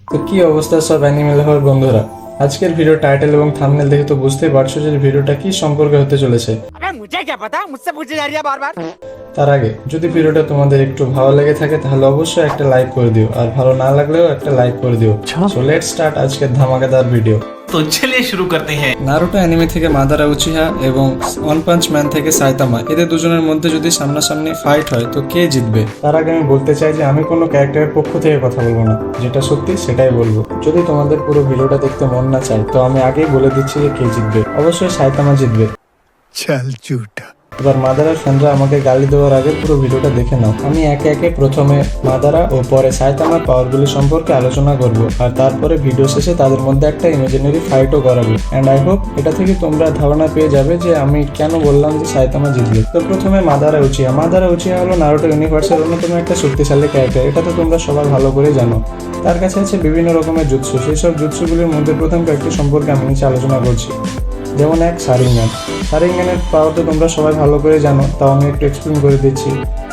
তো কি অবস্থা সব অ্যানিমে লাভার বন্ধুরা, আজকের ভিডিও টাইটেল এবং থাম্বনেল দেখে তো বুঝতেই পারছো যে ভিডিওটা কি সম্পর্কে হতে চলেছে। अबे मुझे क्या पता, मुझसे पूछे जा रही है बार बार। তার আগে যদি ভিডিওটা তোমাদের একটু ভালো লেগে থাকে তাহলে অবশ্যই একটা লাইক করে দিও, আর ভালো না লাগলেও একটা লাইক করে দিও। সো লেটস স্টার্ট আজকের ধামাকাদার ভিডিও। तो चलिए शुरू करते हैं। নারুটো অ্যানিমে থেকে মাদারা উচিহা এবং ওয়ান পাঞ্চ ম্যান থেকে সাইতামা, এদের দুজনের মধ্যে যদি সামনাসামনি ফাইট হয় তো কে জিতবে? তার আগে আমি বলতে চাই যে আমি কোনো ক্যারেক্টারের পক্ষ থেকে কথা বলবো না, যেটা সত্যি সেটাই বলবো। যদি তোমাদের পুরো ভিডিওটা দেখতে মন না চায় তো আমি আগেই বলে দিচ্ছি যে কে জিতবে। অবশ্যই সাইতামা জিতবে। चल झूठा। এবার মাদারার ফ্যানরা আমাকে গালি দেওয়ার আগে পুরো ভিডিওটা দেখে নাও। আমি একে একে প্রথমে মাদারা ও পরে সাইতামার পাওয়ারগুলি সম্পর্কে আলোচনা করব, আর তারপরে ভিডিও শেষে তাদের মধ্যে একটা ইমাজিনারি ফাইটও করাবো। অ্যান্ড আই হোপ এটা থেকে তোমরা ধারণা পেয়ে যাবে যে আমি কেন বললাম যে সাইতামা জিতবে। তো প্রথমে মাদারা উচিহা। মাদারা উচিহা হলো নারুটো ইউনিভার্সের অন্যতম একটা শক্তিশালী ক্যারেক্টার, এটা তো তোমরা সবাই ভালো করে জানো। তার কাছে আছে বিভিন্ন রকমের জুৎসু। সেই সব জুৎসুগুলির মধ্যে প্রথম কয়েকটি সম্পর্কে আমি নিচে আলোচনা করছি। যেমন এক শারিঙ্গান। শারিঙ্গানের পাওয়ার তো তোমরা সবাই ভালো করে জানো, তাও আমি একটু এক্সপ্লেন করে দিচ্ছি।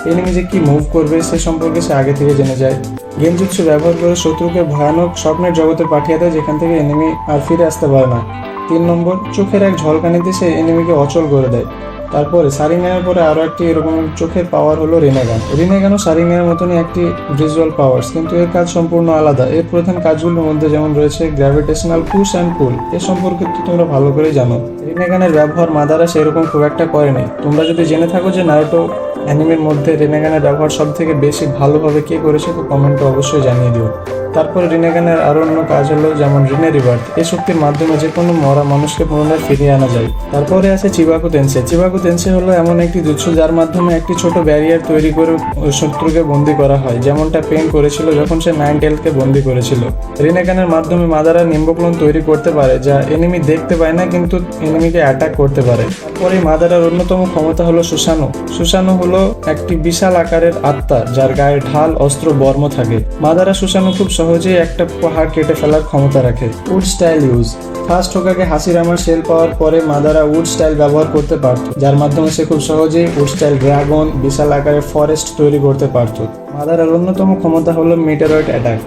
এনিমি যে কি মুভ করবে সে সম্পর্কে সে আগে থেকে জেনে যায়। গেনজুৎসু ব্যবহার করে শত্রুকে ভয়ানক স্বপ্নের জগতে পাঠিয়ে দেয়, যেখান থেকে এনিমি আর ফিরে আসতে পারে না। 3 নম্বর, চোখের এক ঝলকানিতে সে এনিমিকে অচল করে দেয়। তারপরে শারিঙ্গানের পরে আরও একটি এরকম চোখের পাওয়ার হলো রিনেগান। রিনেগানও শারিঙ্গানের মতনই একটি ভিজুয়াল পাওয়ার্স, কিন্তু এর কাজ সম্পূর্ণ আলাদা। এর প্রধান কাজগুলোর মধ্যে যেমন রয়েছে গ্র্যাভিটেশনাল পুশ অ্যান্ড পুল, এ সম্পর্কে তো তোমরা ভালো করেই জানো। রিনেগানের ব্যবহার মাদারা সেরকম খুব একটা করেনি। তোমরা যদি জেনে থাকো যে নারুটো অ্যানিমের মধ্যে রিনেগানের ব্যবহার সব থেকে বেশি ভালোভাবে কে করেছে তো কমেন্টে অবশ্যই জানিয়ে দিও। তারপরে রিনেগানের আরও অন্য কাজ হলো যেমন রিনে রিবার্থ। এই শক্তির মাধ্যমে যে কোনো মরা মানুষকে পুনরায় ফিরিয়ে আনা যায়। তারপরে আছে চিবাকু তেনসে। চিবাকু তেনসে হলো এমন একটি জুৎসু যার মাধ্যমে একটি ছোট ব্যারিয়ার তৈরি করে শত্রুকে বন্দি করা হয়, যেমনটা পেন করেছিল যখন সে নাইন টেলকে বন্দি করেছিল। রিনেগানের মাধ্যমে মাদারা নিম্বক্লোন তৈরি করতে পারে, যা এনিমি দেখতে পায় না কিন্তু এনিমিকে অ্যাটাক করতে পারে। তারপরে মাদারার অন্যতম ক্ষমতা হলো সুসানো। সুসানো হলো একটি বিশাল আকারের আত্মা যার গায়ে ঢাল, অস্ত্র, বর্ম থাকে। মাদারা সুসানো খুব সহজেই একটা পাহাড় কেটে ফেলার ক্ষমতা রাখে। Wood style use. First Hokage হাসিরামার শেল পাওয়ার পরে মাদারা উড স্টাইল ব্যবহার করতে পারত, যার মাধ্যমে সে খুব সহজেই উড স্টাইল ড্রাগন, বিশাল আকারের ফরেস্ট তৈরি করতে পারত। মাদারার অন্যতম ক্ষমতা হলো মিটেরয়েড অ্যাটাক।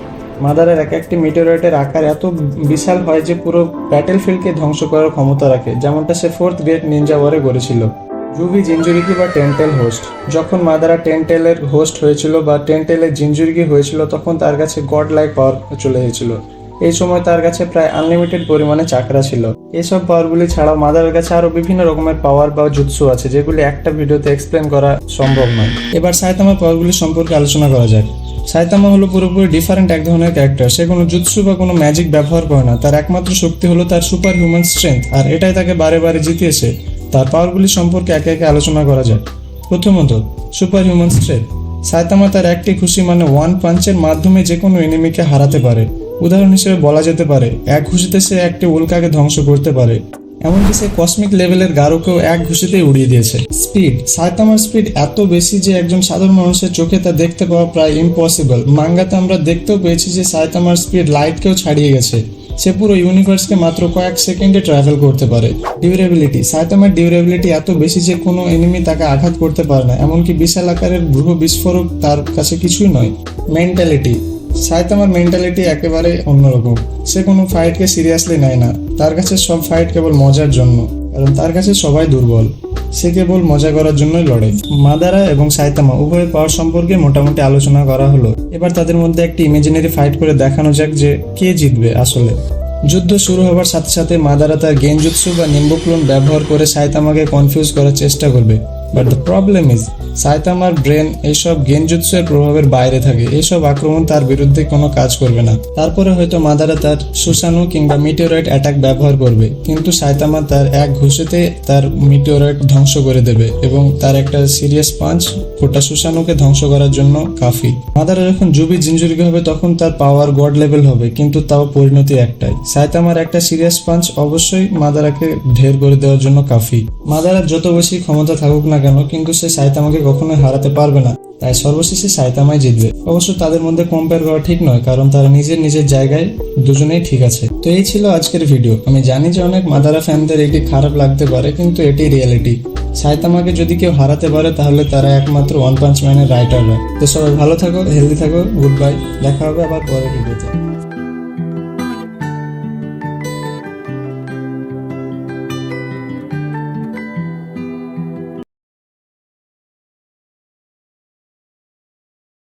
মাদারের এক একটি মিটেরয়েডের আকার এত বিশাল হয় যে পুরো ব্যাটেলফিল্ডকে ধ্বংস করার ক্ষমতা রাখে, যেমনটা সে 4th গ্রেট নিনজা ওয়ারে করেছিল। জুভি জিনজুরিকি বা টেনটেল হোস্ট। যখন মাদারা টেনটেলের হোস্ট হয়েছিল বা টেনটেলের জিনজুরিকি হয়েছিল তখন তার কাছে গড লাইক পাওয়ার চলে এসেছিল। এই সময় তার কাছে প্রায় আনলিমিটেড পরিমাণে চাকরা ছিল। এইসব পাওয়ারগুলি ছাড়াও মাদারের কাছে আরো বিভিন্ন রকমের পাওয়ার বা জুৎসু আছে, যেগুলি একটা ভিডিওতে এক্সপ্লেন করা সম্ভব নয়। এবার সাইতামার পাওয়ারগুলি সম্পর্কে আলোচনা করা যাক। সাইতামা হলো পুরোপুরি ডিফারেন্ট এক ধরনের ক্যারেক্টার। সে কোনো জুৎসু বা কোনো ম্যাজিক ব্যবহার করে না। তার একমাত্র শক্তি হলো তার সুপার হিউম্যান স্ট্রেংথ, আর এটাই তাকে বারে বারে জিতিয়েছে। তার পাওয়ারগুলি সম্পর্কে একে একে আলোচনা করা যায়। প্রথমত, সুপার হিউম্যান স্ট্রেংথ। সাইতামা তার একটি খুশি মানে ওয়ান পাঞ্চের মাধ্যমে যে কোনো এনিমিকে হারাতে পারে। উদাহরণ হিসেবে বলা যেতে পারে এক ঘুষিতে সে একটি উল্কাকে ধ্বংস করতে পারে। এমনকি সে কসমিক লেভেলের গারোকেও এক ঘুষিতেই উড়িয়ে দিয়েছে। স্পিড। সাইতামার স্পিড এত বেশি যে একজন সাধারণ মানুষের চোখে তা দেখতে পাওয়া প্রায় ইম্পসিবল। মাঙ্গাতে আমরা দেখতেও পেয়েছি যে সাইতামার স্পিড লাইটকেও ছাড়িয়ে গেছে। সে পুরো ইউনিভার্সকে মাত্র কয়েক সেকেন্ডে ট্রাভেল করতে পারে। ডিউরেবিলিটি। সাইতামার ডিউরেবিলিটি এত বেশি যে কোনো এনিমি তাকে আঘাত করতে পারে না, এমনকি বিশাল আকারের গ্রহ বিস্ফোরক তার কাছে কিছুই নয়। মেন্টালিটি। সাইতামার মেন্টালিটি একেবারে অন্যরকম। সে কোনো ফাইটকে সিরিয়াসলি নেয় না। তার কাছে সব ফাইট কেবল মজার জন্য, কারণ তার কাছে সবাই দুর্বল। সে কেবল মজা করার জন্যই লড়ে। মাদারা এবং সাইতামা উভয়ের পাওয়ার সম্পর্কে মোটামুটি আলোচনা করা হলো। এবার তাদের মধ্যে একটি ইমাজিনারি ফাইট করে দেখানো যাক যে কে জিতবে আসলে। যুদ্ধ শুরু হবার সাথে সাথে মাদারা তার গেনজুৎসু বা নিম্বক্লোন ব্যবহার করে সাইতামাকে কনফিউজ করার চেষ্টা করবে। বাট দ্য প্রবলেম ইজ সাইতামার ব্রেন এইসব গেনজুৎসু এর প্রভাবের বাইরে থাকে। এইসব আক্রমণ তার বিরুদ্ধে কোনো কাজ করবে না। তারপরে হয়তো মাদারা তার সুসানু কিংবা মিটিওরয়েড অ্যাটাক ব্যবহার করবে, কিন্তু সাইতামা তার এক ঘুষিতে তার মিটিওরয়েড ধ্বংস করে দেবে এবং তার একটা সিরিয়াস পাঞ্চ গোটা সুসানুকে ধ্বংস করার জন্য কাফি। মাদারা যখন জুবি জিনজুরিকি হবে তখন তার পাওয়ার গড লেভেল হবে, কিন্তু তাও পরিণতি একটাই। সাইতামার একটা সিরিয়াস পাঞ্চ অবশ্যই মাদারাকে ঢের করে দেওয়ার জন্য কাফি। মাদারার যত বেশি ক্ষমতা থাকুক না কেন, কিন্তু সে সাইতামাকে কখনোই হারাতে পারবে না। তাই সর্বশেষে সাইতামাই জিতবে। অবশ্য তাদের মধ্যে কম্পেয়ার করা ঠিক নয়, কারণ তারা নিজের নিজের জায়গায় দুজনেই ঠিক আছে। তো এই ছিল আজকের ভিডিও। আমি জানি যে অনেক মাদারা ফ্যানদের এটি খারাপ লাগতে পারে, কিন্তু এটি রিয়েলিটি। সাইতামাকে যদি কেউ হারাতে পারে তাহলে তারা একমাত্র ওয়ান পাঞ্চ ম্যানের রাইটাররা। তো সবাই ভালো থাকো, হেলদি থাকো, গুড বাই। দেখা হবে আবার পরের ভিডিওতে।